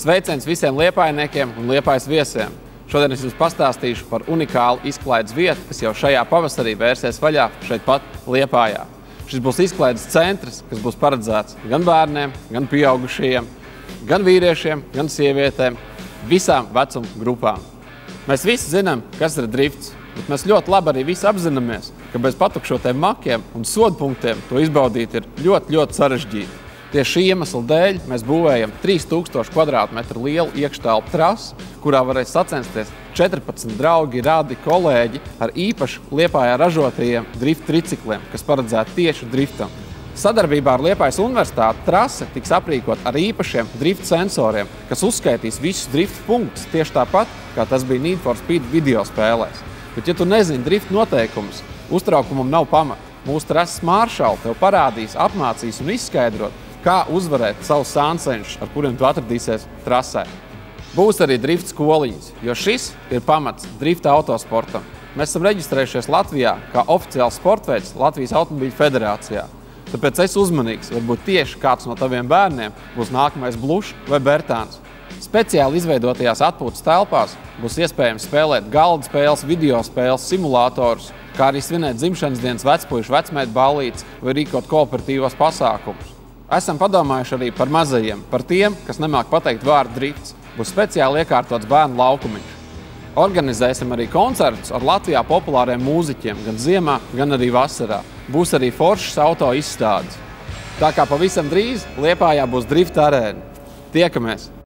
Sveiciens visiem liepājniekiem un Liepājas viesiem! Šodien es jums pastāstīšu par unikālu izklaides vietu, kas jau šajā pavasarī vērsies vaļā šeit pat Liepājā. Šis būs izklaides centrs, kas būs paredzēts gan bērniem, gan pieaugušajiem, gan vīriešiem, gan sievietēm, visām vecuma grupām. Mēs visi zinām, kas ir drifts, bet mēs ļoti labi arī visi apzināmies, ka bez patukšotiem makiem un sodpunktiem to izbaudīt ir ļoti sarežģīti. Tieši šī iemesla dēļ mēs būvējam 3000 kvadrātmetru lielu iekštelpu trasi, kurā varēs sacensties 14 draugi, radi, kolēģi ar īpaši Liepājā ražotajiem drift tricikliem, kas paredzēti tieši driftam. Sadarbībā ar Liepājas universitāti trase tiks aprīkot ar īpašiem drift sensoriem, kas uzskaitīs visus drift punktus tieši tāpat, kā tas bija Need for Speed video spēlēs. Bet, ja tu nezini drift noteikumus, uztraukumam nav pamata. Mūsu trases maršali tev parādīs, apmācīs un izskaidrot, kā uzvarēt savus sāncenšus, ar kuriem tu atradīsies trasē. Būs arī drift skoliņas, jo šis ir pamats drifta autosportam. Mēs esam reģistrējušies Latvijā kā oficiāls sportveids Latvijas Automobīļu federācijā. Tāpēc esi uzmanīgs, varbūt tieši kāds no taviem bērniem būs nākamais Blušs vai Bertāns. Speciāli izveidotajās atpūtas telpās būs iespējams spēlēt galda spēles, video spēles, simulatorus, kā arī svinēt dzimšanas dienas vecpuišu vecmeitu ballītes vai rīkot kooperatīvos pasākumus. Esam padomājuši arī par mazajiem, par tiem, kas nemāk pateikt vārdu drifts. Būs speciāli iekārtots bērnu laukumiņš. Organizēsim arī koncertus ar Latvijā populāriem mūziķiem gan ziemā, gan arī vasarā. Būs arī foršas auto izstādes. Tā kā pavisam drīz Liepājā būs drifta arēna. Tiekamies!